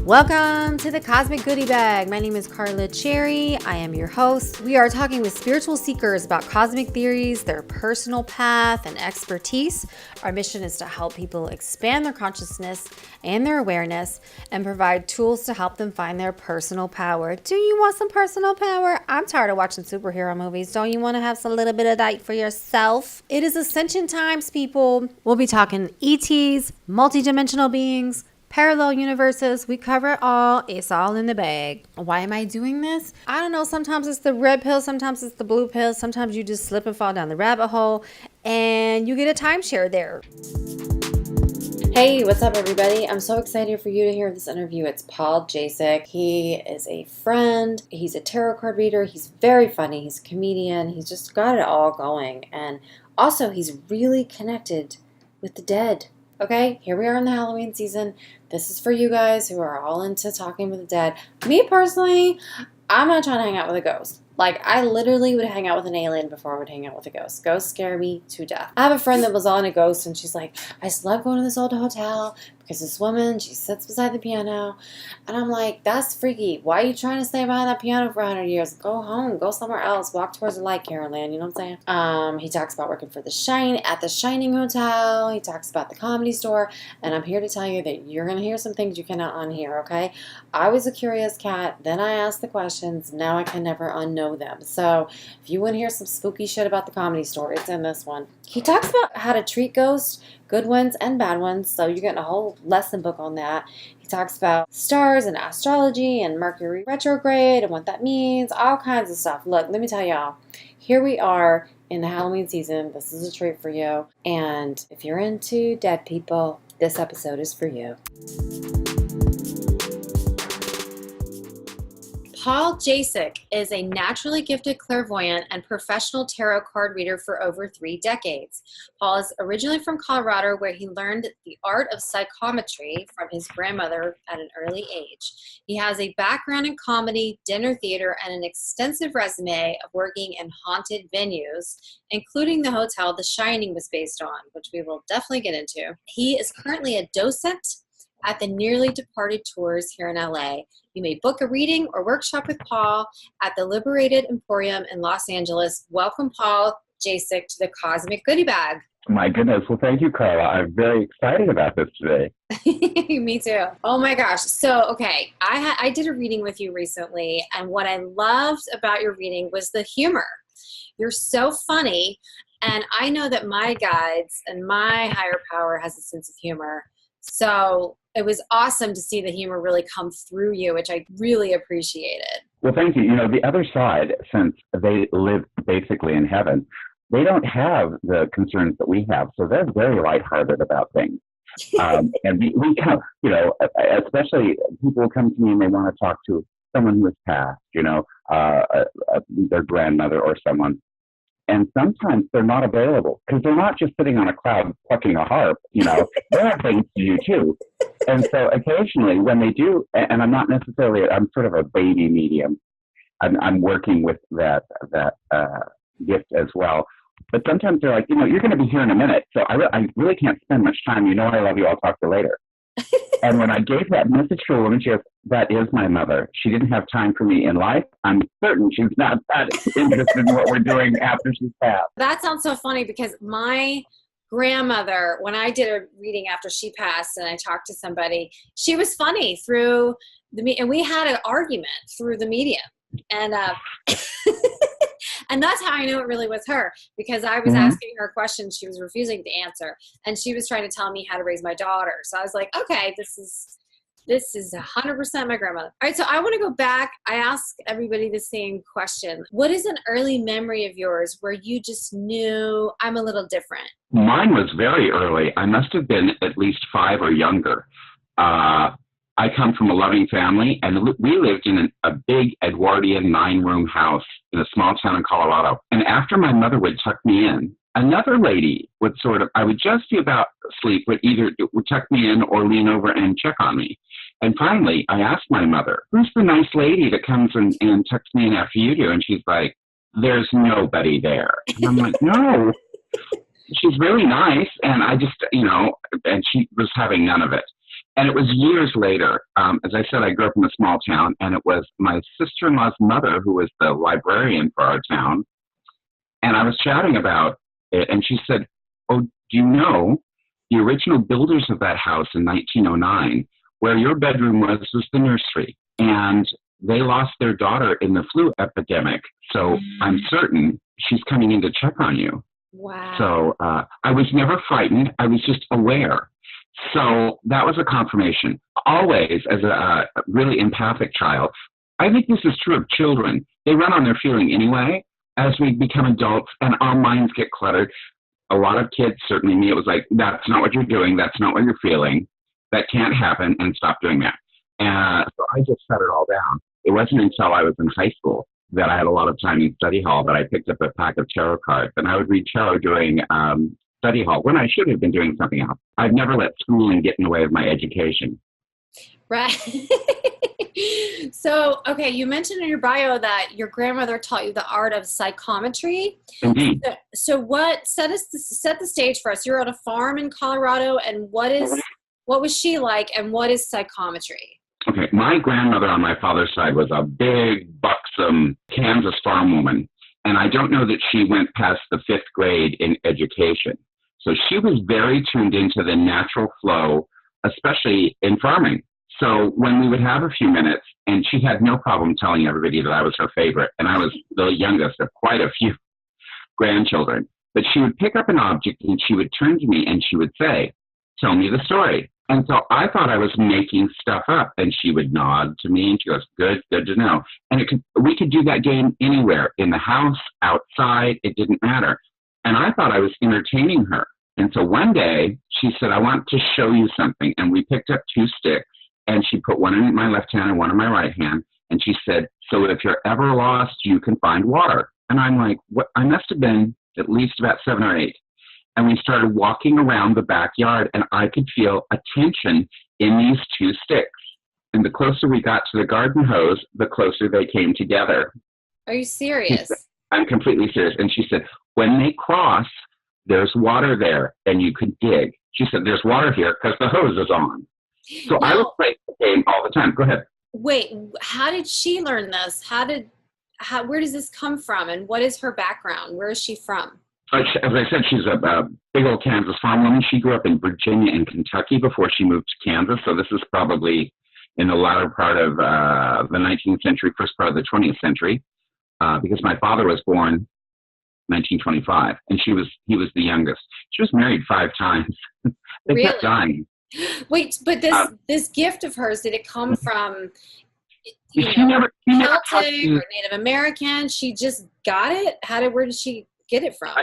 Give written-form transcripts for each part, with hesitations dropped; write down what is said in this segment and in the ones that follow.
Welcome to the Cosmic Goodie Bag. My name is Carla Cherry. I am your host. We are talking with spiritual seekers about cosmic theories, their personal path, and expertise. Our mission is to help people expand their consciousness and their awareness and provide tools to help them find their personal power. Do you want some personal power? I'm tired of watching superhero movies. Don't you want to have some little bit of that for yourself? It is ascension times, people. We'll be talking ETs, multidimensional beings, parallel universes. We cover it all. It's all in the bag. Why am I doing this? I don't know. Sometimes it's the red pill. Sometimes it's the blue pill. Sometimes you just slip and fall down the rabbit hole and you get a timeshare there. Hey, what's up, everybody? I'm so excited for you to hear this interview. It's Paul Jacek. He is a friend. He's a tarot card reader. He's very funny. He's a comedian. He's just got it all going. And also, he's really connected with the dead. Okay, here we are in the Halloween season. This is for you guys who are all into talking with the dead. Me personally, I'm not trying to hang out with a ghost. Like, I literally would hang out with an alien before I would hang out with a ghost. Ghosts scare me to death. I have a friend that was on a ghost, and she's like, I just love going to this old hotel because this woman, she sits beside the piano. And I'm like, that's freaky. Why are you trying to stay behind that piano for 100 years? Go home. Go somewhere else. Walk towards the light, Caroline. You know what I'm saying? He talks about working for the Shining Hotel. He talks about the Comedy Store. And I'm here to tell you that you're going to hear some things you cannot unhear, okay? I was a curious cat. Then I asked the questions. Now I can never unknow them. So if you want to hear some spooky shit about the Comedy Store, it's in this one. He talks about how to treat ghosts, good ones and bad ones, so you're getting a whole lesson book on that. He talks about stars and astrology and Mercury Retrograde and what that means, all kinds of stuff. Look, let me tell y'all, here we are in the Halloween season. This is a treat for you. And if you're into dead people, this episode is for you. Paul Jacek is a naturally gifted clairvoyant and professional tarot card reader for over 3 decades. Paul is originally from Colorado, where he learned the art of psychometry from his grandmother at an early age. He has a background in comedy, dinner theater, and an extensive resume of working in haunted venues, including the hotel The Shining was based on, which we will definitely get into. He is currently a docent at the Nearly Departed Tours here in LA. You may book a reading or workshop with Paul at the Liberated Emporium in Los Angeles. Welcome, Paul Jacek, to the Cosmic Goodie Bag. My goodness. Well, thank you, Carla. I'm very excited about this today. Me too. Oh my gosh. So, okay, I did a reading with you recently, and what I loved about your reading was the humor. You're so funny, and I know that my guides and my higher power has a sense of humor. So it was awesome to see the humor really come through you, which I really appreciated. Well, thank you. You know, the other side, since they live basically in heaven, they don't have the concerns that we have. So they're very lighthearted about things. And we come, you know, especially people come to me and they want to talk to someone who has passed, you know, their grandmother or someone. And sometimes they're not available because they're not just sitting on a cloud plucking a harp, you know, there are things to do too. And so occasionally when they do, and I'm not necessarily, I'm sort of a baby medium. I'm working with that gift as well. But sometimes they're like, you know, you're going to be here in a minute. So I really can't spend much time. You know, I love you. I'll talk to you later. And when I gave that message to a woman, she goes, that is my mother. She didn't have time for me in life. I'm certain she's not that interested in what we're doing after she's passed. That sounds so funny because my grandmother, when I did a reading after she passed and I talked to somebody, she was funny through and we had an argument through the medium. And and that's how I knew it really was her, because I was asking her questions she was refusing to answer, and she was trying to tell me how to raise my daughter. So I was like, okay, this is 100% my grandmother. All right, so I want to go back. I ask everybody the same question. What is an early memory of yours where you just knew I'm a little different? Mine was very early. I must have been at least 5 or younger. I come from a loving family, and we lived in a big Edwardian 9-room house in a small town in Colorado. And after my mother would tuck me in, another lady would I would just be about asleep, would tuck me in or lean over and check on me. And finally, I asked my mother, who's the nice lady that comes and tucks me in after you do? And she's like, there's nobody there. And I'm like, no, she's really nice. And I just, you know, and she was having none of it. And it was years later. As I said, I grew up in a small town, and it was my sister-in-law's mother who was the librarian for our town. And I was chatting about it, and she said, "Oh, do you know the original builders of that house in 1909, where your bedroom was the nursery, and they lost their daughter in the flu epidemic. So I'm certain she's coming in to check on you." Wow. So I was never frightened. I was just aware. So that was a confirmation. Always, as a really empathic child, I think this is true of children. They run on their feeling anyway. As we become adults and our minds get cluttered, a lot of kids, certainly me, it was like, that's not what you're doing. That's not what you're feeling. That can't happen, and stop doing that. And so I just shut it all down. It wasn't until I was in high school that I had a lot of time in study hall that I picked up a pack of tarot cards, and I would read tarot during study hall when I should have been doing something else. I've never let schooling get in the way of my education. Right. So, okay, you mentioned in your bio that your grandmother taught you the art of psychometry. Indeed. So what set the stage for us? You're on a farm in Colorado, and what was she like, and what is psychometry? Okay, my grandmother on my father's side was a big, buxom Kansas farm woman, and I don't know that she went past the 5th grade in education. So she was very tuned into the natural flow, especially in farming. So when we would have a few minutes, and she had no problem telling everybody that I was her favorite, and I was the youngest of quite a few grandchildren, but she would pick up an object and she would turn to me and she would say, "Tell me the story." And so I thought I was making stuff up, and she would nod to me and she goes, good to know. And we could do that game anywhere, in the house, outside, it didn't matter. And I thought I was entertaining her. And so one day she said, "I want to show you something." And we picked up 2 sticks, and she put one in my left hand and one in my right hand. And she said, "So if you're ever lost, you can find water." And I'm like, what? I must have been at least about 7 or 8. And we started walking around the backyard, and I could feel a tension in these 2 sticks. And the closer we got to the garden hose, the closer they came together. Are you serious? Said, I'm completely serious. And she said, "When they cross, there's water there, and you could dig." She said, "There's water here because the hose is on." So I would play the game all the time. Go ahead. Wait, how did she learn this? Where does this come from, and what is her background? Where is she from? As I said, she's a big old Kansas farm woman. She grew up in Virginia and Kentucky before she moved to Kansas. So this is probably in the latter part of the 19th century, first part of the 20th century, because my father was born 1925, and he was the youngest. She was married 5 times. They kept dying. Wait, but this gift of hers, did it come from never Celtic or Native American? She just got it? Where did she get it from?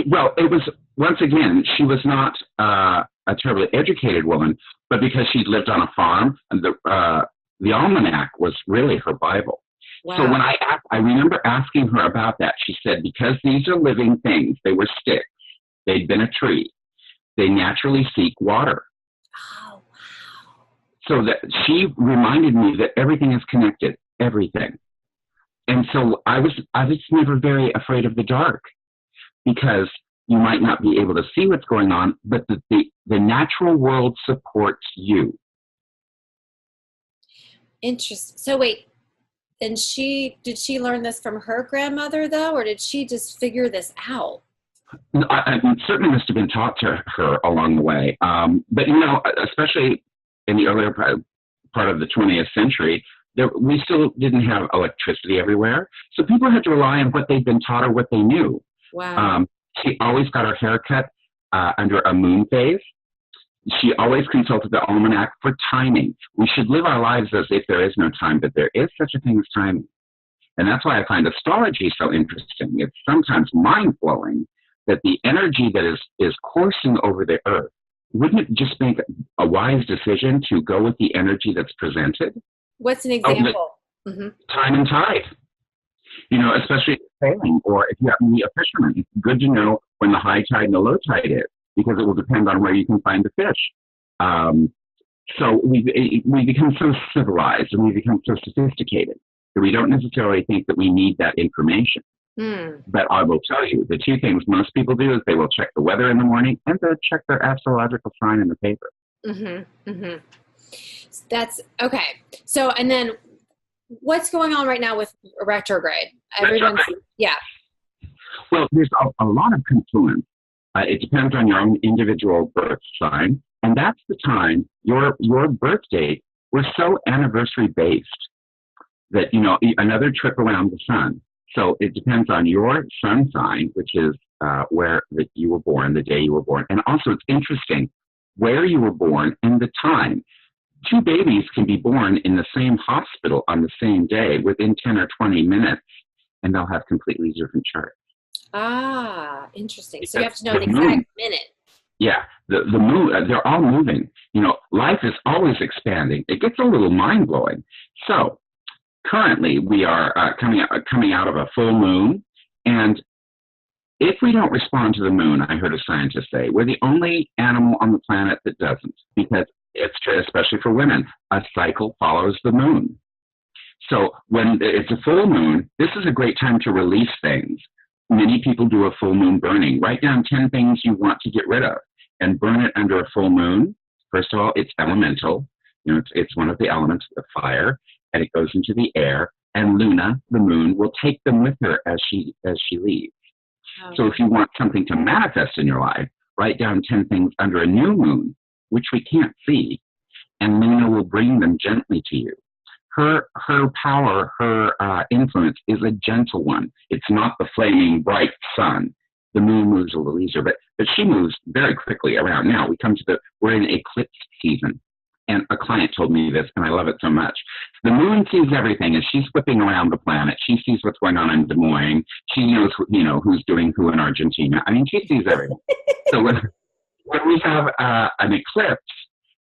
Well, it was, once again, she was not a terribly educated woman, but because she'd lived on a farm, and the almanac was really her Bible. Wow. So when I remember asking her about that, she said, because these are living things, they were sticks, they'd been a tree, they naturally seek water. Oh, wow. So that she reminded me that everything is connected, everything. And so I was never very afraid of the dark, because you might not be able to see what's going on, but the natural world supports you. Interesting. So wait, and did she learn this from her grandmother though, or did she just figure this out? I certainly must have been taught to her along the way. But, especially in the earlier part of the 20th century, we still didn't have electricity everywhere. So people had to rely on what they'd been taught or what they knew. Wow. She always got her hair cut under a moon phase. She always consulted the almanac for timing. We should live our lives as if there is no time, but there is such a thing as timing. And that's why I find astrology so interesting. It's sometimes mind-blowing that the energy that is coursing over the earth, wouldn't it just make a wise decision to go with the energy that's presented? What's an example? Time and tide. Especially sailing, or if you happen to be a fisherman, it's good to know when the high tide and the low tide is, because it will depend on where you can find the fish. So we become so civilized, and we become so sophisticated that we don't necessarily think that we need that information. But I will tell you, the 2 things most people do is they will check the weather in the morning, and they'll check their astrological sign in the paper. That's okay. So, and then what's going on right now with retrograde? Everyone's, yeah. Well, there's a lot of confluence. It depends on your own individual birth sign. And that's the time, your birth date, we're so anniversary based that, another trip around the sun. So it depends on your sun sign, which is where that you were born, the day you were born. And also it's interesting where you were born and the time. Two babies can be born in the same hospital on the same day within 10 or 20 minutes, and they'll have completely different charts. Ah, interesting. Because so you have to know the exact minute. Yeah, the moon, they're all moving. Life is always expanding. It gets a little mind-blowing. So currently we are coming out of a full moon, and if we don't respond to the moon, I heard a scientist say, we're the only animal on the planet that doesn't, because it's true, especially for women, a cycle follows the moon. So when it's a full moon, this is a great time to release things. Many people do a full moon burning. Write down 10 things you want to get rid of and burn it under a full moon. First of all, it's elemental. It's one of the elements of fire, and it goes into the air. And Luna, the moon, will take them with her as she leaves. Oh. So if you want something to manifest in your life, write down 10 things under a new moon, which we can't see, and Luna will bring them gently to you. Her power, her influence is a gentle one. It's not the flaming bright sun. The moon moves a little easier, but she moves very quickly around. Now we're in eclipse season, and a client told me this, and I love it so much. The moon sees everything, and she's flipping around the planet. She sees what's going on in Des Moines. She knows, who's doing who in Argentina. I mean, she sees everything. So when we have an eclipse,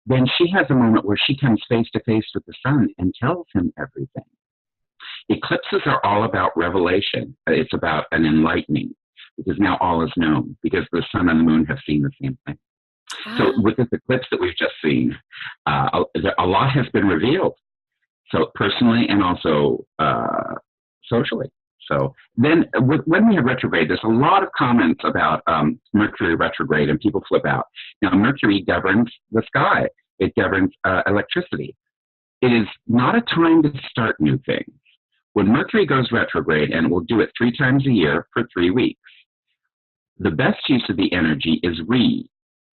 then she has a moment where she comes face to face with the sun and tells him everything. Eclipses are all about revelation. It's about an enlightening, because now all is known, because the sun and the moon have seen the same thing. So with this eclipse that we've just seen, a lot has been revealed. So personally and also socially. So then when we have retrograde, there's a lot of comments about Mercury retrograde, and people flip out. Now, Mercury governs the sky. It governs electricity. It is not a time to start new things. When Mercury goes retrograde, and we'll do it 3 times a year for 3 weeks, the best use of the energy is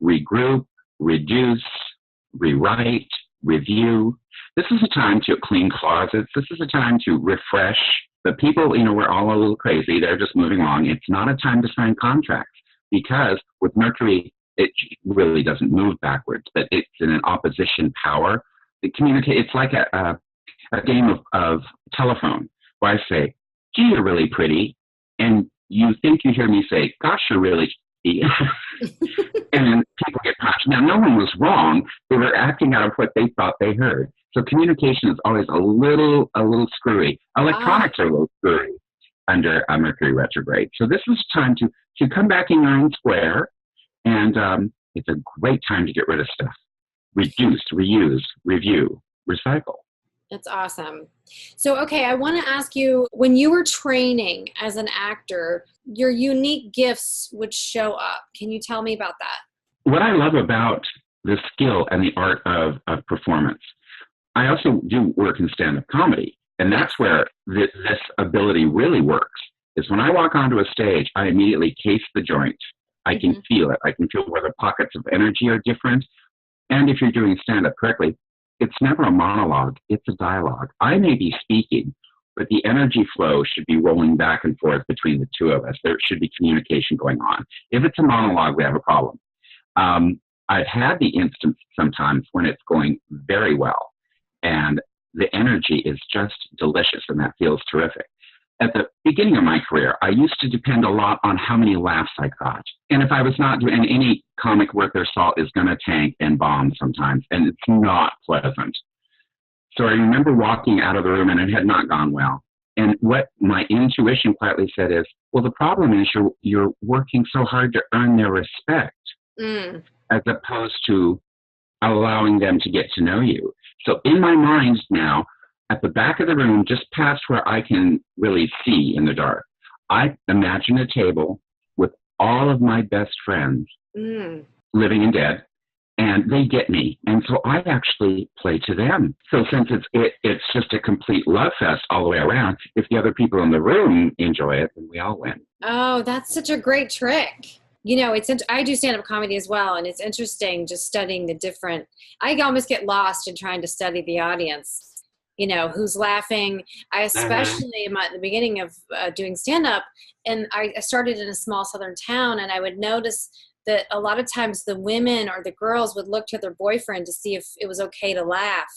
regroup, reduce, rewrite, review. This is a time to clean closets. This is a time to refresh. The people, we're all a little crazy. They're just moving along. It's not a time to sign contracts, because with Mercury, it really doesn't move backwards, but it's in an opposition power. It's like a game of telephone, where I say, gee, you're really pretty. And you think you hear me say, gosh, you're really pretty. And people get punched. Now, no one was wrong. They were acting out of what they thought they heard. So communication is always a little screwy. Electronics are a little screwy under Mercury retrograde. So this is time to come back in your own square, and it's a great time to get rid of stuff. Reduce, reuse, review, recycle. That's awesome. So, okay, I want to ask you, when you were training as an actor, your unique gifts would show up. Can you tell me about that? What I love about the skill and the art of performance, I also do work in stand-up comedy, and that's where this ability really works, is when I walk onto a stage, I immediately taste the joint. I can feel it. I can feel where the pockets of energy are different. And if you're doing stand-up correctly, it's never a monologue, it's a dialogue. I may be speaking, but the energy flow should be rolling back and forth between the two of us. There should be communication going on. If it's a monologue, we have a problem. I've had the instance sometimes when it's going very well, and the energy is just delicious, and that feels terrific. At the beginning of my career, I used to depend a lot on how many laughs I got. And if I was not doing any comic worth their salt is going to tank and bomb sometimes, and it's not pleasant. So I remember walking out of the room, and it had not gone well. And what my intuition quietly said is, well, the problem is you're working so hard to earn their respect, as opposed to allowing them to get to know you. So in my mind now, at the back of the room, just past where I can really see in the dark, I imagine a table with all of my best friends, living and dead, and they get me. And so I actually play to them. So since it's just a complete love fest all the way around, if the other people in the room enjoy it, then we all win. Oh, that's such a great trick. You know, I do stand-up comedy as well, and it's interesting just studying the different, I almost get lost in trying to study the audience, you know, who's laughing. I especially am at the beginning of doing stand-up, and I started in a small southern town, and I would notice that a lot of times the women or the girls would look to their boyfriend to see if it was okay to laugh.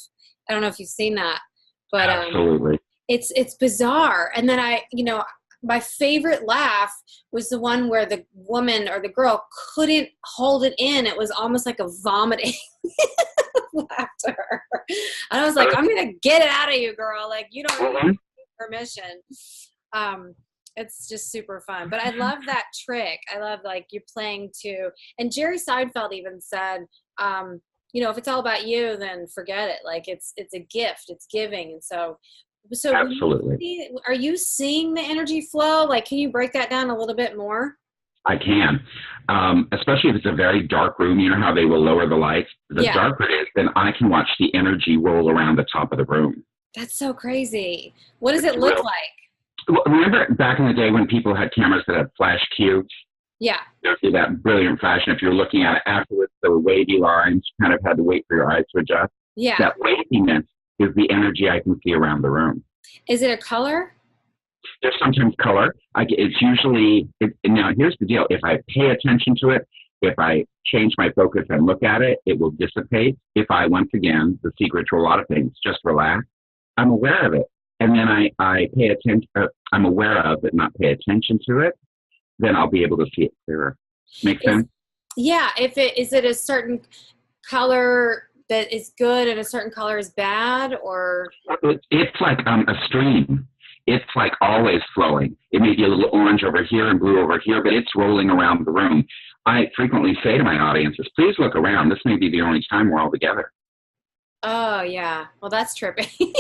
I don't know if you've seen that, but Absolutely. It's bizarre. And then my favorite laugh was the one where the woman or the girl couldn't hold it in. It was almost like a vomiting laughter. And I was like, I'm going to get it out of you, girl. Like, you don't need permission. It's just super fun. But I love that trick. I love, like, you're playing to, and Jerry Seinfeld even said, you know, if it's all about you, then forget it. Like, it's a gift, it's giving. And so Absolutely. are you seeing the energy flow? Like, can you break that down a little bit more? I can, especially if it's a very dark room. You know how they will lower the lights? The darker it is, then I can watch the energy roll around the top of the room. That's so crazy. What does it look like? Remember back in the day when people had cameras that had flash cubes? Yeah. You see that brilliant flash, and if you're looking at it afterwards, the wavy lines, you kind of had to wait for your eyes to adjust. Yeah. That waviness is the energy I can see around the room. Is it a color? There's sometimes color. It's usually, now here's the deal. If I pay attention to it, if I change my focus and look at it, it will dissipate. If I, once again, the secret to a lot of things, just relax, I'm aware of it. And then I pay attention, I'm aware of it, not pay attention to it, then I'll be able to see it clearer. Make sense? Yeah. Is it a certain color that is good and a certain color is bad, or? It's like a stream. It's like always flowing. It may be a little orange over here and blue over here, but it's rolling around the room. I frequently say to my audiences, please look around. This may be the only time we're all together. Oh, yeah. Well, that's trippy.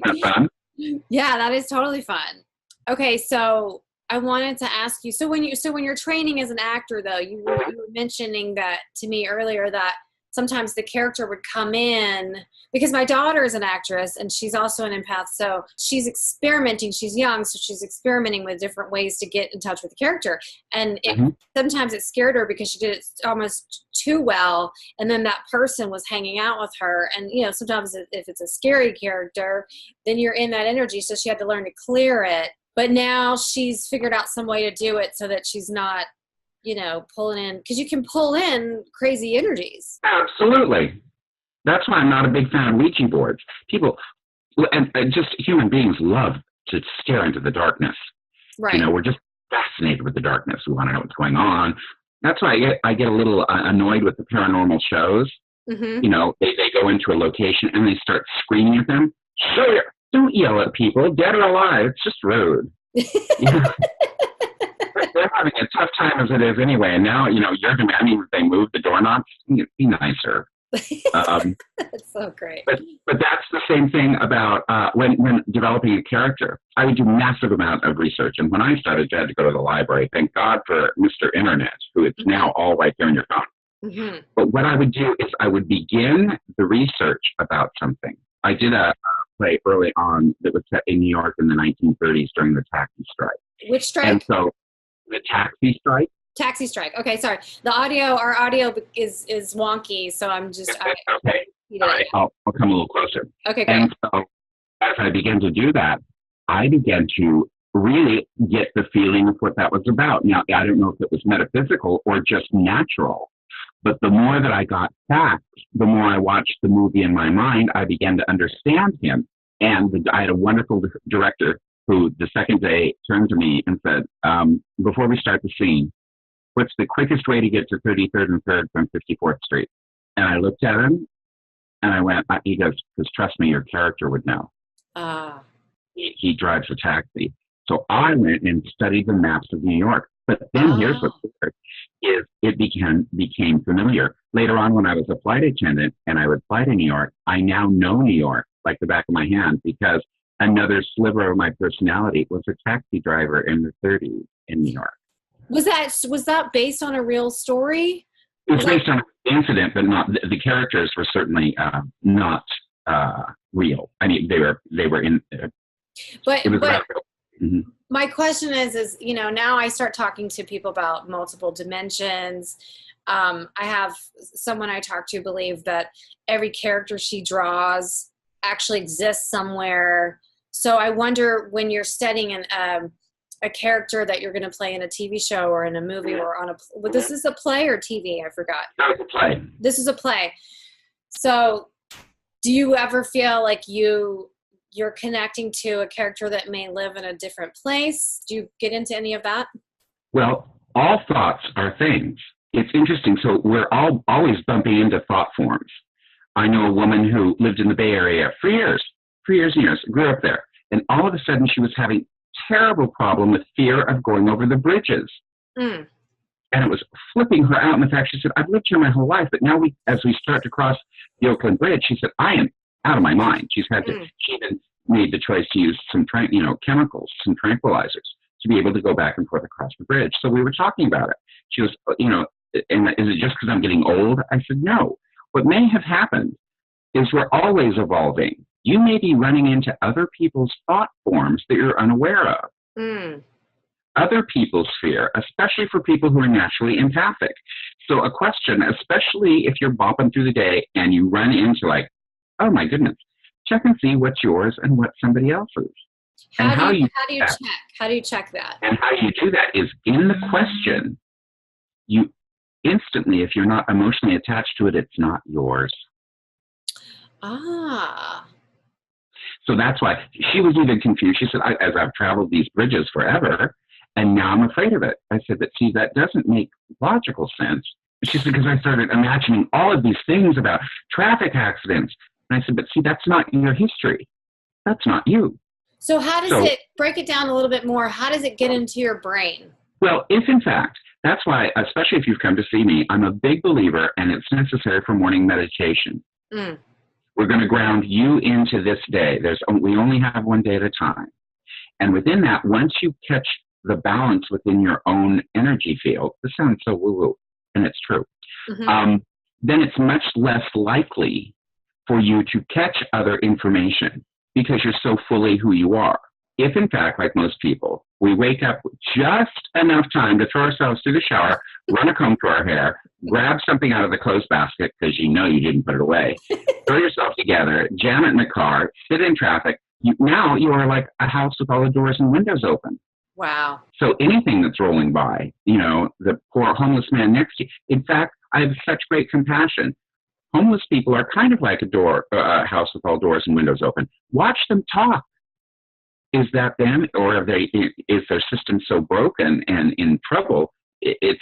That's fun? Yeah, that is totally fun. Okay, so I wanted to ask you, so when you're training as an actor, though, you were mentioning that to me earlier, that sometimes the character would come in, because my daughter is an actress and she's also an empath. So she's experimenting. She's young, so she's experimenting with different ways to get in touch with the character. And sometimes it scared her because she did it almost too well. And then that person was hanging out with her. And, you know, sometimes if it's a scary character, then you're in that energy. So she had to learn to clear it. But now she's figured out some way to do it so that she's not, you know, pulling in, because you can pull in crazy energies. Absolutely. That's why I'm not a big fan of Ouija boards. People, and just human beings love to stare into the darkness. Right. You know, we're just fascinated with the darkness. We want to know what's going on. That's why I get a little annoyed with the paranormal shows. Mm-hmm. You know, they go into a location and they start screaming at them. Sure, don't yell at people, dead or alive. It's just rude. They're having a tough time as it is anyway. And now, you know, you're demanding that they move the doorknobs. Be nicer. That's so great. But that's the same thing about when developing a character. I would do massive amount of research. And when I started, you had to go to the library. Thank God for Mr. Internet, who it's now all right there on your phone. Mm-hmm. But what I would do is I would begin the research about something. I did a play early on that was set in New York in the 1930s during the taxi strike. Which strike? And so the taxi strike. Taxi strike. Okay, sorry. Our audio is wonky, so I'm just. Okay. All right, I'll come a little closer. Okay, great. And so as I began to do that, I began to really get the feeling of what that was about. Now, I don't know if it was metaphysical or just natural, but the more that I got facts, the more I watched the movie in my mind, I began to understand him. And I had a wonderful director who the second day turned to me and said, before we start the scene, what's the quickest way to get to 33rd and 3rd from 54th Street? And I looked at him and I went, he goes, because trust me, your character would know. He drives a taxi. So I went and studied the maps of New York. But then here's what's weird, is it became familiar. Later on when I was a flight attendant and I would fly to New York, I now know New York like the back of my hand because another sliver of my personality was a taxi driver in the 30s in New York. Was that based on a real story? It was based on an incident, but not the characters were certainly not real. I mean, they were in. But mm-hmm. My question is, you know, now I start talking to people about multiple dimensions. I have someone I talk to believe that every character she draws actually exists somewhere. So I wonder, when you're studying a character that you're going to play in a TV show or in a movie or on this is a play or TV? I forgot. That was a play. This is a play. So do you ever feel like you're connecting to a character that may live in a different place? Do you get into any of that? Well, all thoughts are things. It's interesting. So we're always bumping into thought forms. I know a woman who lived in the Bay Area for years and years, grew up there. And all of a sudden she was having terrible problem with fear of going over the bridges. And it was flipping her out. And in fact, she said, I've lived here my whole life, but now as we start to cross the Oakland Bridge, she said, I am out of my mind. She even made the choice to use some chemicals, some tranquilizers, to be able to go back and forth across the bridge. So we were talking about it. She was, and is it just because I'm getting old? I said, no. What may have happened is we're always evolving. You may be running into other people's thought forms that you're unaware of. Other people's fear, especially for people who are naturally empathic. So a question, especially if you're bopping through the day and you run into like, oh my goodness, check and see what's yours and what somebody else's. How do you check? How do you check that? And how you do that is in the question, you instantly, if you're not emotionally attached to it, it's not yours. So that's why she was even confused. She said, as I've traveled these bridges forever, and now I'm afraid of it. I said, but see, that doesn't make logical sense. She said, because I started imagining all of these things about traffic accidents. And I said, but see, that's not your history. That's not you. So how does it, break it down a little bit more, how does it get into your brain? Well, if in fact, that's why, especially if you've come to see me, I'm a big believer, and it's necessary for morning meditation. We're going to ground you into this day. We only have one day at a time. And within that, once you catch the balance within your own energy field, this sounds so woo-woo, and it's true, then it's much less likely for you to catch other information because you're so fully who you are. If, in fact, like most people, we wake up with just enough time to throw ourselves through the shower, run a comb through our hair, grab something out of the clothes basket because you know you didn't put it away, throw yourself together, jam it in the car, sit in traffic, now you are like a house with all the doors and windows open. Wow. So anything that's rolling by, the poor homeless man next to you. In fact, I have such great compassion. Homeless people are kind of like a house with all doors and windows open. Watch them talk. Is that them, or is their system so broken and in trouble? It's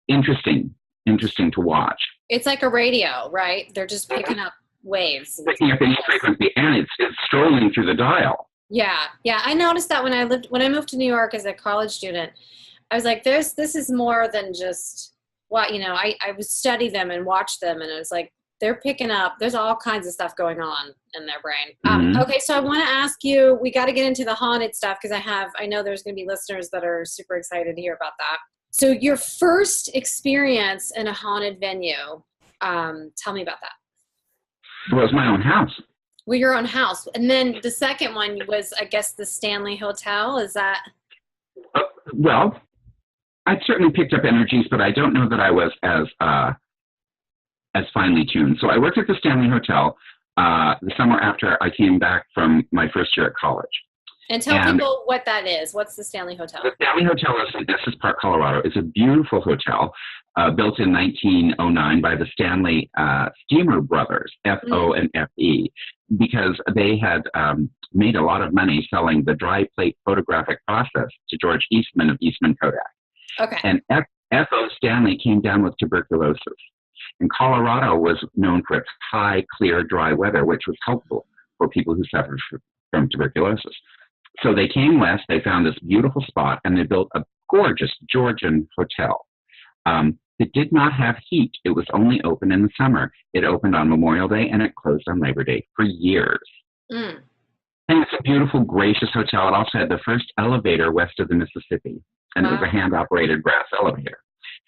interesting to watch. It's like a radio, right? They're just picking up waves. Picking up any frequency, and it's strolling through the dial. Yeah. I noticed that when I moved to New York as a college student, I was like, this is more than just what, I would study them and watch them, and it was like, they're picking up, there's all kinds of stuff going on in their brain. Okay, so I want to ask you, we got to get into the haunted stuff because I know there's going to be listeners that are super excited to hear about that. So your first experience in a haunted venue, tell me about that. Well, it was my own house. Well, your own house. And then the second one was, I guess, the Stanley Hotel. Is that? Well, I certainly picked up energies, but I don't know that I was as finely tuned. So I worked at the Stanley Hotel the summer after I came back from my first year at college. And tell people what that is. What's the Stanley Hotel? The Stanley Hotel is in Estes Park, Colorado. It's a beautiful hotel built in 1909 by the Stanley Steamer brothers, F-O and F-E, because they had made a lot of money selling the dry plate photographic process to George Eastman of Eastman Kodak. Okay. And F.O. Stanley came down with tuberculosis. And Colorado was known for its high, clear, dry weather, which was helpful for people who suffered from tuberculosis. So they came west, they found this beautiful spot, and they built a gorgeous Georgian hotel. It did not have heat. It was only open in the summer. It opened on Memorial Day, and it closed on Labor Day for years. And it's a beautiful, gracious hotel. It also had the first elevator west of the Mississippi, and it was a hand-operated brass elevator.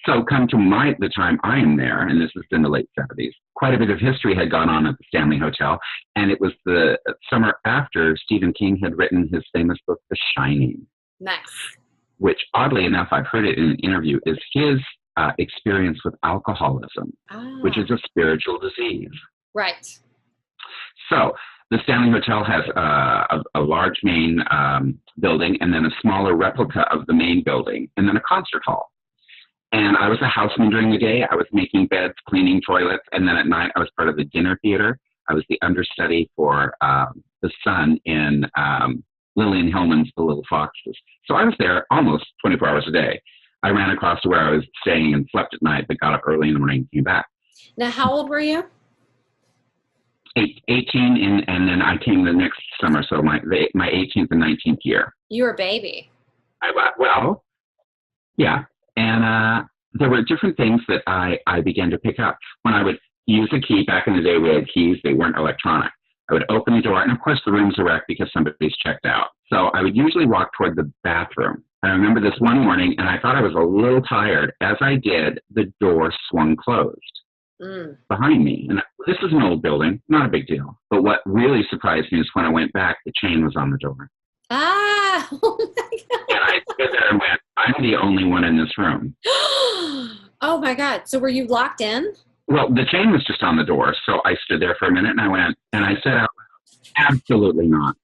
So come to the time I am there, and this is in the late 70s, quite a bit of history had gone on at the Stanley Hotel, and it was the summer after Stephen King had written his famous book, The Shining. Nice. Which, oddly enough, I've heard it in an interview, is his experience with alcoholism, which is a spiritual disease. Right. So the Stanley Hotel has a large main building, and then a smaller replica of the main building, and then a concert hall. And I was a houseman during the day. I was making beds, cleaning toilets, and then at night I was part of the dinner theater. I was the understudy for the son in Lillian Hellman's The Little Foxes. So I was there almost 24 hours a day. I ran across to where I was staying and slept at night, but got up early in the morning and came back. Now, how old were you? 18, and then I came the next summer, so my 18th and 19th year. You were a baby. Well, yeah. And there were different things that I began to pick up. When I would use a key, back in the day we had keys, they weren't electronic. I would open the door, and of course the rooms are wrecked because somebody's checked out. So I would usually walk toward the bathroom. I remember this one morning, and I thought I was a little tired. As I did, the door swung closed behind me. And this is an old building, not a big deal. But what really surprised me is when I went back, the chain was on the door. Ah! Oh my God. And I stood there and went, I'm the only one in this room. Oh my God. So were you locked in? Well, the chain was just on the door. So I stood there for a minute and I went, and I said, absolutely not.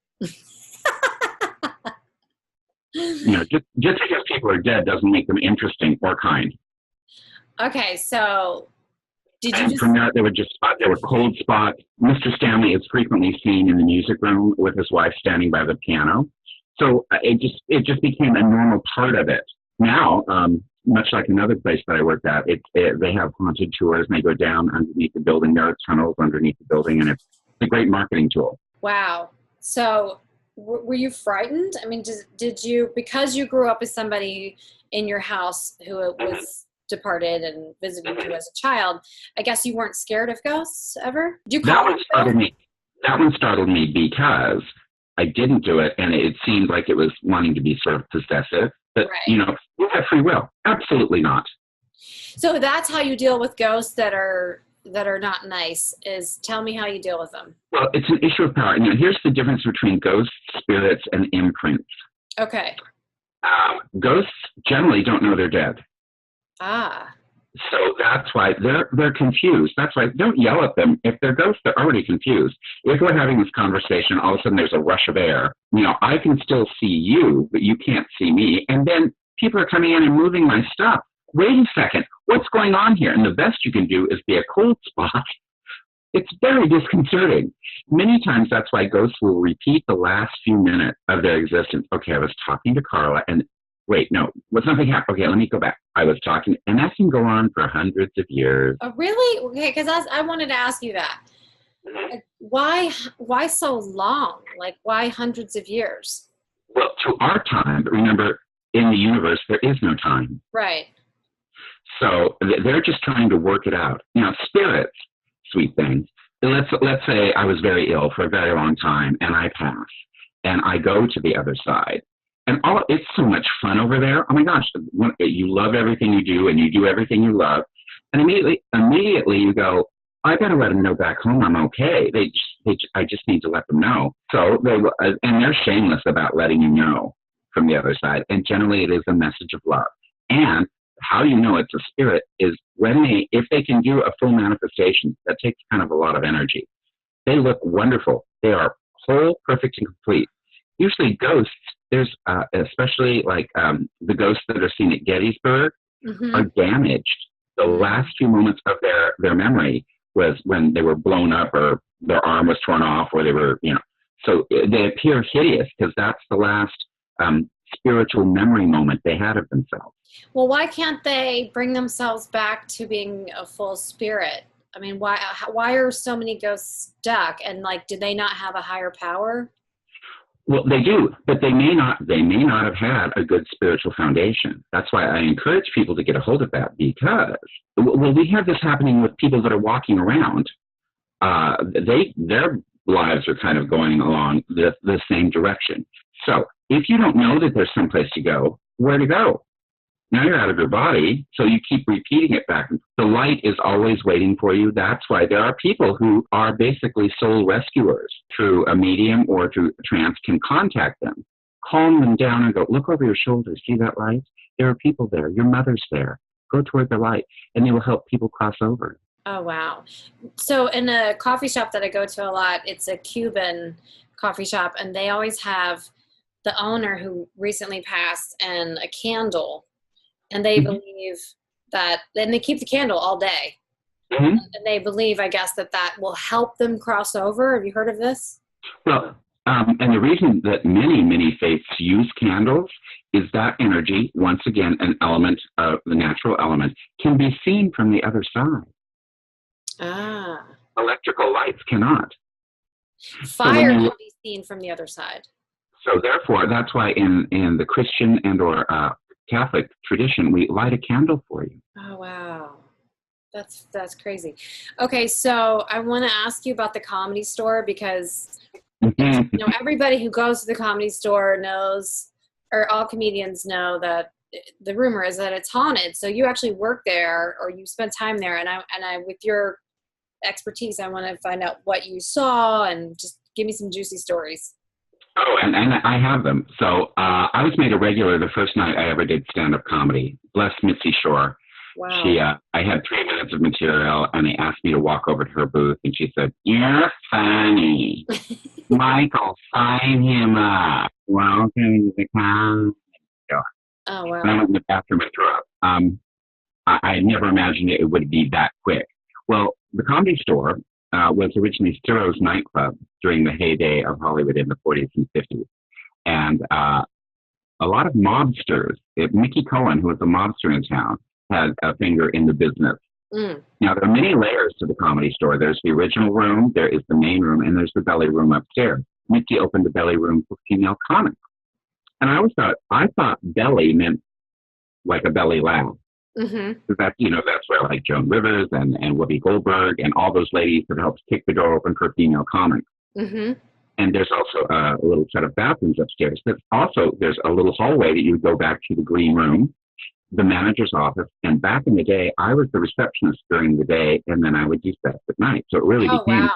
Just because people are dead doesn't make them interesting or kind. Okay. So did you from there, there were cold spots. Mr. Stanley is frequently seen in the music room with his wife standing by the piano. So it just became a normal part of it. Now, much like another place that I worked at, they have haunted tours, and they go down underneath the building. There are tunnels underneath the building, and it's a great marketing tool. Wow. So were you frightened? I mean, did you, because you grew up with somebody in your house who was departed and visited you as a child, I guess you weren't scared of ghosts ever? That one startled me because I didn't do it, and it seemed like it was wanting to be sort of possessive. But, right. You have free will. Absolutely not. So that's how you deal with ghosts that are not nice, is tell me how you deal with them. Well, it's an issue of power. Here's the difference between ghosts, spirits, and imprints. Okay. Ghosts generally don't know they're dead. Ah. So that's why they're confused. That's why don't yell at them. If they're ghosts, they're already confused. If we're having this conversation, all of a sudden there's a rush of air. I can still see you, but you can't see me. And then people are coming in and moving my stuff. Wait a second. What's going on here? And the best you can do is be a cold spot. It's very disconcerting. Many times that's why ghosts will repeat the last few minutes of their existence. Okay, I was talking to Carla, and wait, no, something happened. Okay, let me go back. I was talking, and that can go on for hundreds of years. Oh, really? Okay, because I wanted to ask you that. Why so long? Like, why hundreds of years? Well, to our time, but remember, in the universe, there is no time. Right. So they're just trying to work it out. Spirits, sweet things. Let's say I was very ill for a very long time, and I pass, and I go to the other side. And it's so much fun over there. Oh my gosh, you love everything you do, and you do everything you love. And immediately you go, I got to let them know back home I'm okay. I just need to let them know. So and they're shameless about letting you know from the other side. And generally it is a message of love. And how you know it's a spirit is if they can do a full manifestation, that takes kind of a lot of energy. They look wonderful. They are whole, perfect, and complete. Usually ghosts, there's especially like the ghosts that are seen at Gettysburg are damaged. The last few moments of their memory was when they were blown up, or their arm was torn off, or they were, so they appear hideous because that's the last spiritual memory moment they had of themselves. Well, why can't they bring themselves back to being a full spirit? I mean, why are so many ghosts stuck? And do they not have a higher power? Well, they do, but they may not have had a good spiritual foundation. That's why I encourage people to get a hold of that, because, we have this happening with people that are walking around. Their lives are kind of going along the same direction. So if you don't know that there's someplace to go, where to go? Now you're out of your body, so you keep repeating it back. The light is always waiting for you. That's why there are people who are basically soul rescuers through a medium or through a trance can contact them, calm them down and go, look over your shoulder. See that light? There are people there. Your mother's there. Go toward the light, and they will help people cross over. Oh, wow. So in a coffee shop that I go to a lot, it's a Cuban coffee shop, and they always have the owner who recently passed and a candle. And they believe that, and they keep the candle all day. And they believe, I guess, that will help them cross over. Have you heard of this? Well, and the reason that many faiths use candles is that energy, once again, an element of the natural element, can be seen from the other side. Ah. Electrical lights cannot. Fire can be seen from the other side. So therefore, that's why in the Christian and or Catholic tradition, we light a candle for you. Oh, wow. That's crazy. Okay, so I want to ask you about the Comedy Store because everybody who goes to the Comedy Store knows, or all comedians know, that the rumor is that it's haunted. So you actually work there, or you spent time there, and I with your expertise, I want to find out what you saw and just give me some juicy stories. Oh, and I have them. So I was made a regular the first night I ever did stand-up comedy. Bless Mitzi Shore. Wow. I had 3 minutes of material, and they asked me to walk over to her booth, and she said, "You're funny. Michael, sign him up. Welcome to the Comedy Store." Oh, wow. And I went in the bathroom and threw up. I never imagined it would be that quick. Well, the Comedy Store was originally Ciro's nightclub during the heyday of Hollywood in the 40s and 50s. And a lot of mobsters, Mickey Cohen, who was a mobster in town, had a finger in the business. Now, there are many layers to the Comedy Store. There's the original room, there is the main room, and there's the belly room upstairs. Mickey opened the belly room for female comics. And I thought belly meant like a belly laugh. Because that's where like Joan Rivers and Whoopi Goldberg and all those ladies that helped kick the door open for female comics. And there's also a little set of bathrooms upstairs. But also there's a little hallway that you go back to the green room, the manager's office. And back in the day, I was the receptionist during the day, and then I would do sets at night. So it really became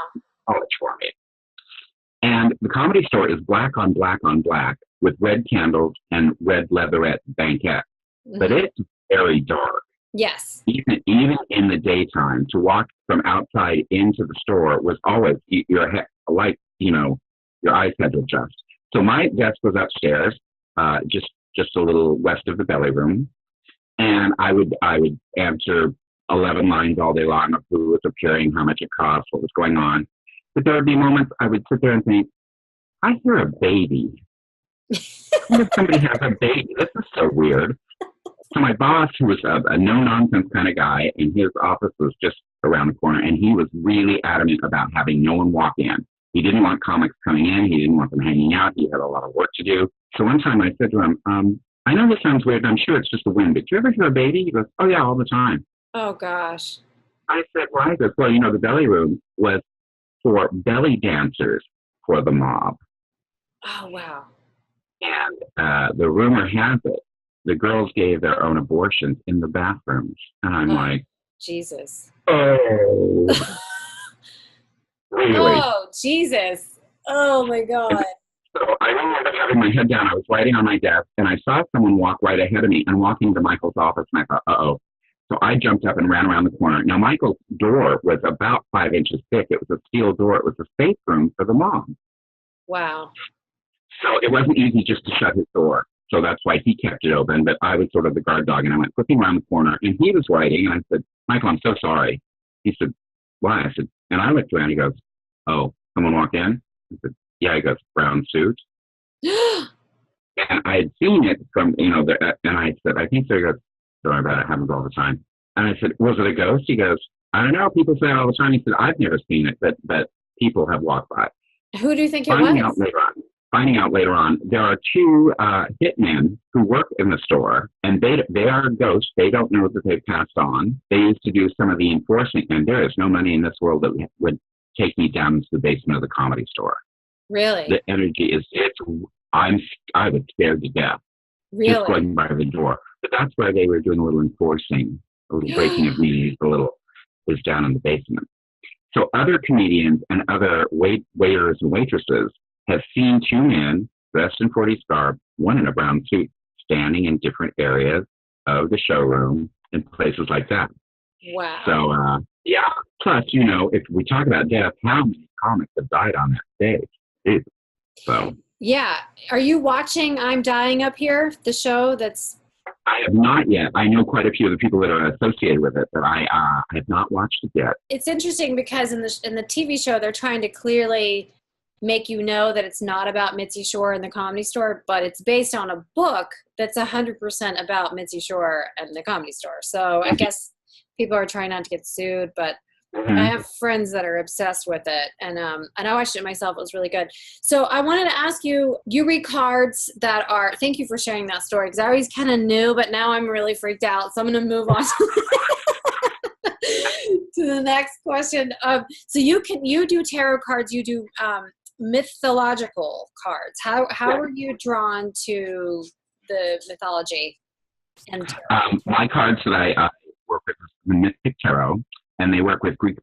college for me. And the Comedy Store is black on black on black with red candles and red leatherette banquettes. But it's very dark. Yes. Even in the daytime, to walk from outside into the store was always your eyes had to adjust. So my desk was upstairs, just a little west of the belly room, and I would answer 11 lines all day long of who was appearing, how much it cost, what was going on. But there would be moments I would sit there and think, I hear a baby. What if somebody has a baby? This is so weird. So my boss, who was a no-nonsense kind of guy, and his office was just around the corner, and he was really adamant about having no one walk in. He didn't want comics coming in. He didn't want them hanging out. He had a lot of work to do. So one time I said to him, I know this sounds weird, and I'm sure it's just the wind, but do you ever hear a baby? He goes, oh, yeah, all the time. Oh, gosh. I said, why? He goes, well, the belly room was for belly dancers for the mob. Oh, wow. And the rumor has it, the girls gave their own abortions in the bathrooms. And I'm like, Jesus. Oh. Really? Oh, Jesus. Oh, my God. So I remember having my head down. I was writing on my desk, and I saw someone walk right ahead of me and walking to Michael's office, and I thought, uh-oh. So I jumped up and ran around the corner. Now, Michael's door was about 5 inches thick. It was a steel door. It was a safe room for the mom. Wow. So it wasn't easy just to shut his door. So that's why he kept it open. But I was sort of the guard dog, and I went flipping around the corner, and he was writing, and I said, Michael, I'm so sorry. He said, why? I said, and I looked around. He goes, oh, someone walked in? I said, yeah. He goes, brown suit. And I had seen it from, and I said, I think so. He goes, don't worry about it. It happens all the time. And I said, was it a ghost? He goes, I don't know. People say it all the time. He said, I've never seen it, but people have walked by. Who do you think it was? Finding out later on, there are two hitmen who work in the store, and they are ghosts. They don't know that they've passed on. They used to do some of the enforcing, and there is no money in this world that would take me down into the basement of the Comedy Store. Really? The energy is, I was scared to death. just Really? going by the door. But that's where they were doing a little enforcing, a little breaking of knees, a little was down in the basement. So other comedians and other waiters and waitresses have seen two men dressed in 40s garb, one in a brown suit, standing in different areas of the showroom and places like that. Wow. So, yeah. Plus, you know, if we talk about death, how many comics have died on that stage? Jeez. So. Yeah. Are you watching I'm Dying Up Here, the show that's... I have not yet. I know quite a few of the people that are associated with it, but I have not watched it yet. It's interesting because in the TV show, they're trying to clearly make you know that it's not about Mitzi Shore and the Comedy Store, but it's based on a book that's 100% about Mitzi Shore and the Comedy Store. So I guess people are trying not to get sued, but I have friends that are obsessed with it, and I watched it myself. It was really good. So I wanted to ask you, you read cards that are, thank you for sharing that story, because I always kind of knew, but now I'm really freaked out. So I'm going to move on to the next question. So you do tarot cards, you do mythological cards. How are you drawn to the mythology and tarot? My cards that I work with is the Mythic Tarot, and they work with Greek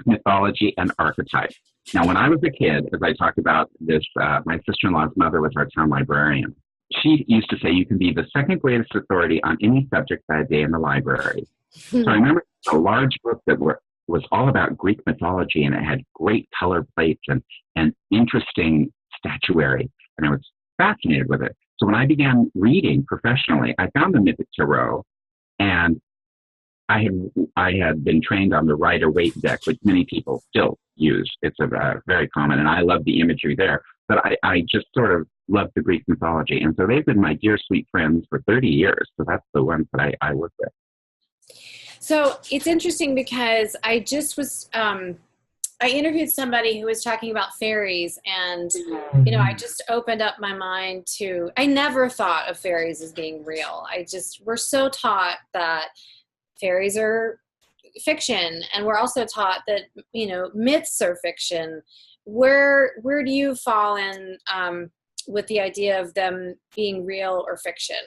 mythology and archetypes. Now, when I was a kid, as I talked about this, my sister-in-law's mother was our town librarian. She used to say, you can be the second greatest authority on any subject by a day in the library. So I remember a large book that was all about Greek mythology, and it had great color plates and interesting statuary, and I was fascinated with it. So when I began reading professionally, I found the Mythic Tarot, and I had been trained on the Rider-Waite deck, which many people still use. It's very common, and I love the imagery there. But I just sort of love the Greek mythology, and so they've been my dear, sweet friends for 30 years. So that's the ones that I work with. So it's interesting because I just was, I interviewed somebody who was talking about fairies, and, you know, I just opened up my mind to, I never thought of fairies as being real. We're so taught that fairies are fiction, and we're also taught that, you know, myths are fiction. Where do you fall in with the idea of them being real or fiction?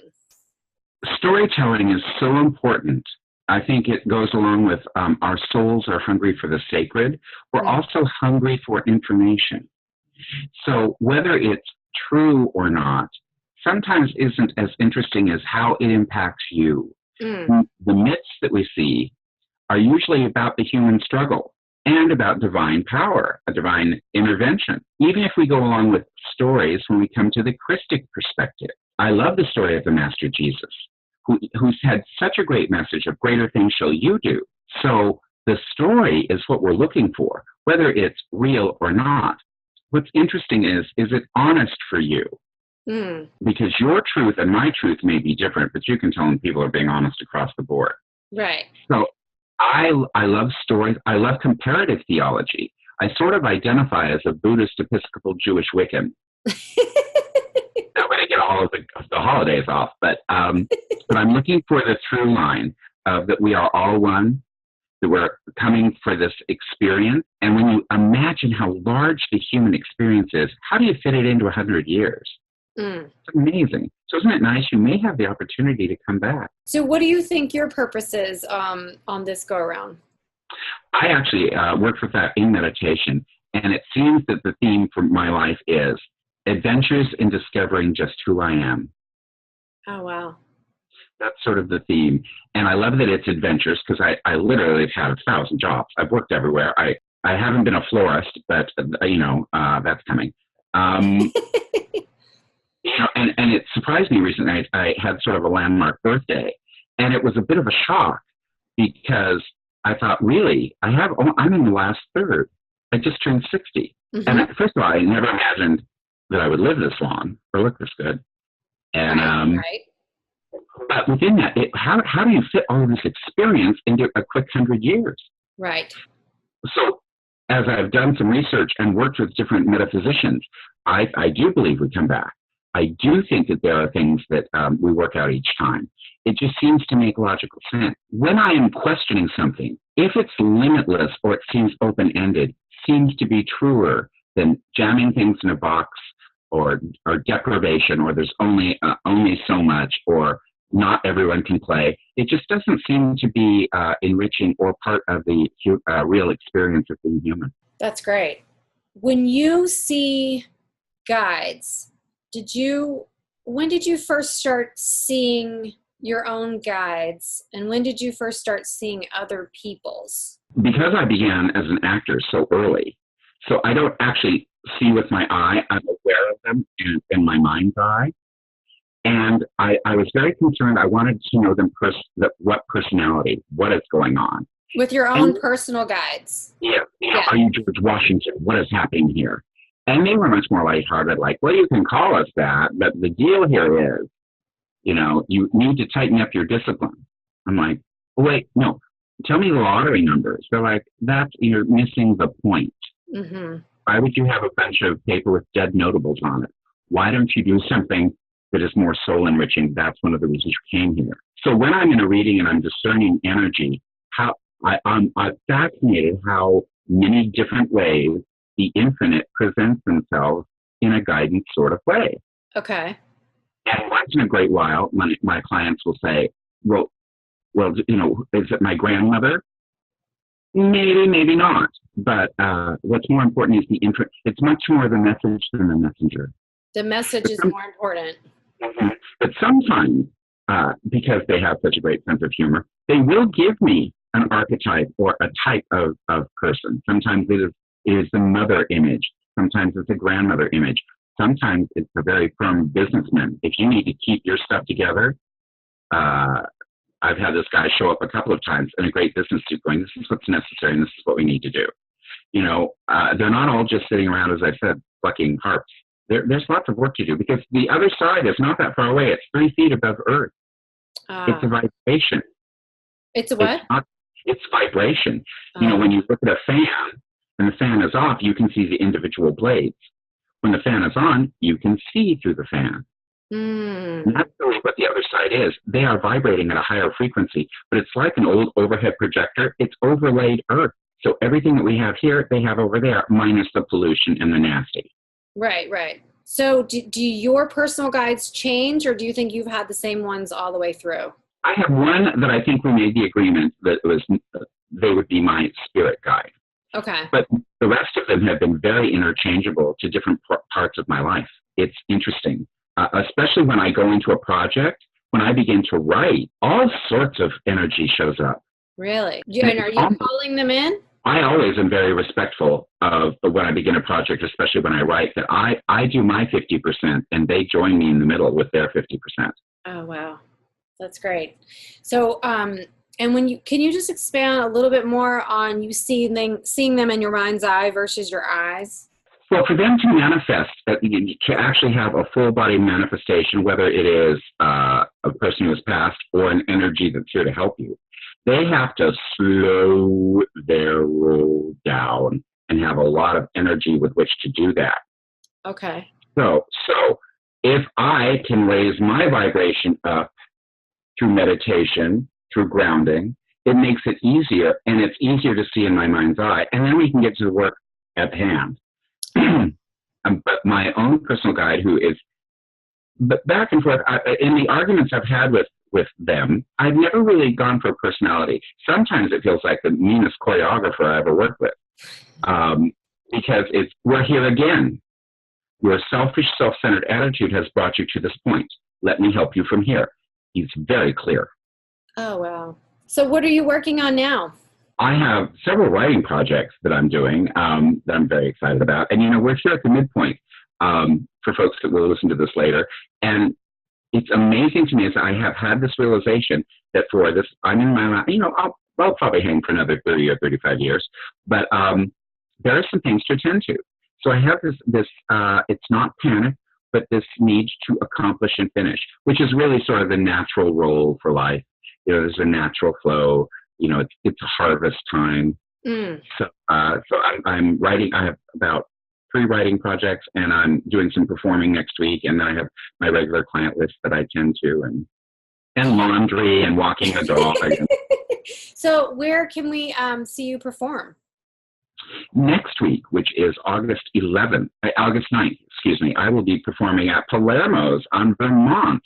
Storytelling is so important. I think it goes along with our souls are hungry for the sacred. We're also hungry for information. So whether it's true or not, sometimes isn't as interesting as how it impacts you. The myths that we see are usually about the human struggle and about divine power, a divine intervention. Even if we go along with stories when we come to the Christic perspective. I love the story of the Master Jesus, who's had such a great message of greater things shall you do. So the story is what we're looking for, whether it's real or not. What's interesting is it honest for you? Because your truth and my truth may be different, but you can tell when people are being honest across the board. Right. So I love stories. I love comparative theology. I sort of identify as a Buddhist, Episcopal, Jewish Wiccan. Not when I get all of the holidays off, but I'm looking for the through line of that we are all one, that we're coming for this experience. And when you imagine how large the human experience is, how do you fit it into 100 years? It's amazing. So isn't it nice? You may have the opportunity to come back. So what do you think your purpose is on this go-around? I actually worked with that in meditation, and it seems that the theme for my life is adventures in discovering just who I am. Oh, wow. That's sort of the theme. And I love that it's adventures because I literally have had 1,000 jobs. I've worked everywhere. I haven't been a florist, but, that's coming. And it surprised me recently. I had sort of a landmark birthday, and it was a bit of a shock because I thought, really, I'm in the last third. I just turned 60. And first of all, I never imagined that I would live this long or look this good. And but within that, how do you fit all of this experience into a quick 100 years? Right. So as I've done some research and worked with different metaphysicians, I do believe we come back. I do think that there are things that we work out each time. It just seems to make logical sense. When I am questioning something, if it's limitless or it seems open-ended, seems to be truer than jamming things in a box or deprivation, or there's only so much, or not everyone can play. It just doesn't seem to be enriching or part of the real experience of being human. That's great. When you see guides, when did you first start seeing your own guides, and when did you first start seeing other people's? Because I began as an actor so early, so I don't actually see with my eye. I'm aware of them in my mind's eye. And I was very concerned. I wanted to know them what personality, what is going on. With your own personal guides. Yeah. Are you George Washington? What is happening here? And they were much more lighthearted, like, well, you can call us that, but the deal here is, you need to tighten up your discipline. I'm like, oh, wait, no, tell me the lottery numbers. They're like, you're missing the point. Mm-hmm. Why would you have a bunch of paper with dead notables on it? Why don't you do something that is more soul enriching? That's one of the reasons you came here. So when I'm in a reading and I'm discerning energy, I'm fascinated how many different ways the infinite presents themselves in a guidance sort of way. Okay. And once in a great while, my clients will say, well, is it my grandmother? Maybe, maybe not. But what's more important is the imprint. It's much more the message than the messenger. The message is more important. Mm-hmm. But sometimes, because they have such a great sense of humor, they will give me an archetype or a type of person. Sometimes it is the mother image. Sometimes it's a grandmother image. Sometimes it's a very firm businessman. If you need to keep your stuff together, I've had this guy show up a couple of times in a great business suit going, this is what's necessary and this is what we need to do. They're not all just sitting around, as I said, plucking harps. There's lots of work to do because the other side is not that far away. It's 3 feet above Earth. It's a vibration. It's a what? It's vibration. When you look at a fan and the fan is off, you can see the individual blades. When the fan is on, you can see through the fan. And that's really what the other side is. They are vibrating at a higher frequency, but it's like an old overhead projector. It's overlaid Earth. So everything that we have here, they have over there, minus the pollution and the nasty. Right. So do your personal guides change, or do you think you've had the same ones all the way through? I have one that I think we made the agreement that they would be my spirit guide. Okay. But the rest of them have been very interchangeable to different parts of my life. It's interesting, especially when I go into a project. When I begin to write, all sorts of energy shows up. Really? And are you calling them in? I always am very respectful of when I begin a project, especially when I write, that I do my 50% and they join me in the middle with their 50%. Oh, wow. That's great. So, and can you just expand a little bit more on you seeing them in your mind's eye versus your eyes? Well, for them to manifest, to actually have a full body manifestation, whether it is a person who has passed or an energy that's here to help you, they have to slow their roll down and have a lot of energy with which to do that. Okay. So if I can raise my vibration up through meditation, through grounding, it makes it easier, and it's easier to see in my mind's eye, and then we can get to the work at hand. But my own personal guide, but back and forth, in the arguments I've had with them, I've never really gone for personality. Sometimes it feels like the meanest choreographer I ever worked with, because we're here again. Your selfish, self-centered attitude has brought you to this point. Let me help you from here. He's very clear. Oh, wow. So what are you working on now? I have several writing projects that I'm doing that I'm very excited about. And, we're here at the midpoint for folks that will listen to this later. And it's amazing to me as I have had this realization that for this, I'm in my, I'll probably hang for another 30 or 35 years. But there are some things to attend to. So I have this it's not panic, but this need to accomplish and finish, which is really sort of the natural role for life. There's a natural flow. It's a harvest time. So I'm writing. I have about 3 writing projects, and I'm doing some performing next week. And then I have my regular client list that I tend to, and laundry and walking the dog. So where can we see you perform? Next week, which is August 9th, I will be performing at Palermo's on Vermont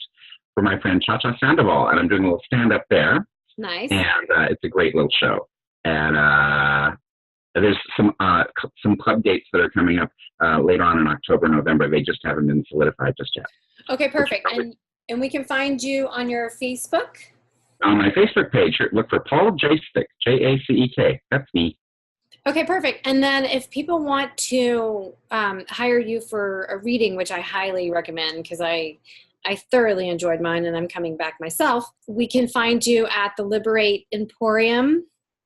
for my friend Cha-Cha Sandoval, and I'm doing a little stand-up there. Nice. And it's a great little show. And there's some club dates that are coming up later on in October, November. They just haven't been solidified just yet. Okay, perfect. And we can find you on your Facebook? On my Facebook page, look for Paul Jacek, Jacek. That's me. Okay, perfect. And then if people want to hire you for a reading, which I highly recommend because I thoroughly enjoyed mine and I'm coming back myself, we can find you at the Liberate Emporium.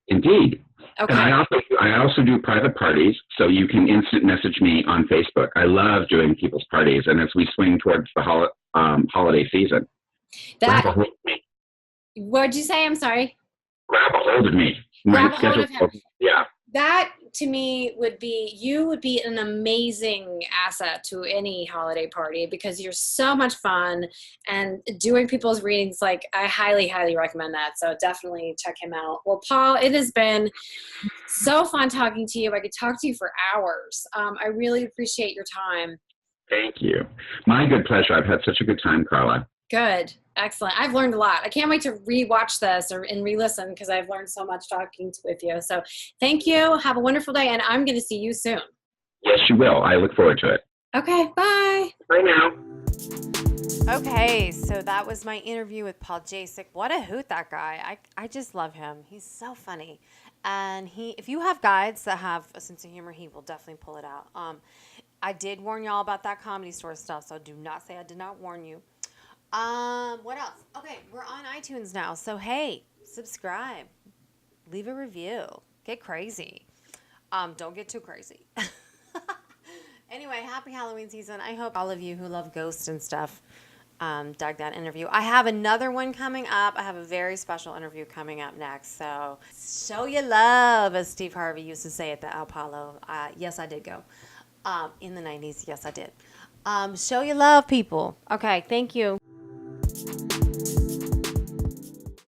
Indeed. Okay. And I also do private parties, so you can instant message me on Facebook. I love doing people's parties, and as we swing towards the holiday season, grab a hold of me. What'd you say? I'm sorry. Grab a hold of me. Grab a hold of him. Yeah. That to me would be an amazing asset to any holiday party because you're so much fun, and doing people's readings, like I highly, highly recommend that. So definitely check him out. Well, Paul, it has been so fun talking to you. I could talk to you for hours. I really appreciate your time. Thank you. My good pleasure. I've had such a good time, Carla. Good. Excellent. I've learned a lot. I can't wait to rewatch this and re-listen because I've learned so much talking with you. So thank you. Have a wonderful day, and I'm going to see you soon. Yes, you will. I look forward to it. Okay. Bye. Bye now. Okay, so that was my interview with Paul Jacek. What a hoot, that guy. I just love him. He's so funny. And if you have guides that have a sense of humor, he will definitely pull it out. I did warn y'all about that Comedy Store stuff, so do not say I did not warn you. What else? Okay, we're on iTunes now. So, hey, subscribe, leave a review, get crazy. Don't get too crazy. Anyway, happy Halloween season. I hope all of you who love ghosts and stuff dug that interview. I have another one coming up. I have a very special interview coming up next. So, show your love, as Steve Harvey used to say at the Apollo. Yes, I did go. In the 90s, yes, I did. Show your love, people. Okay, thank you.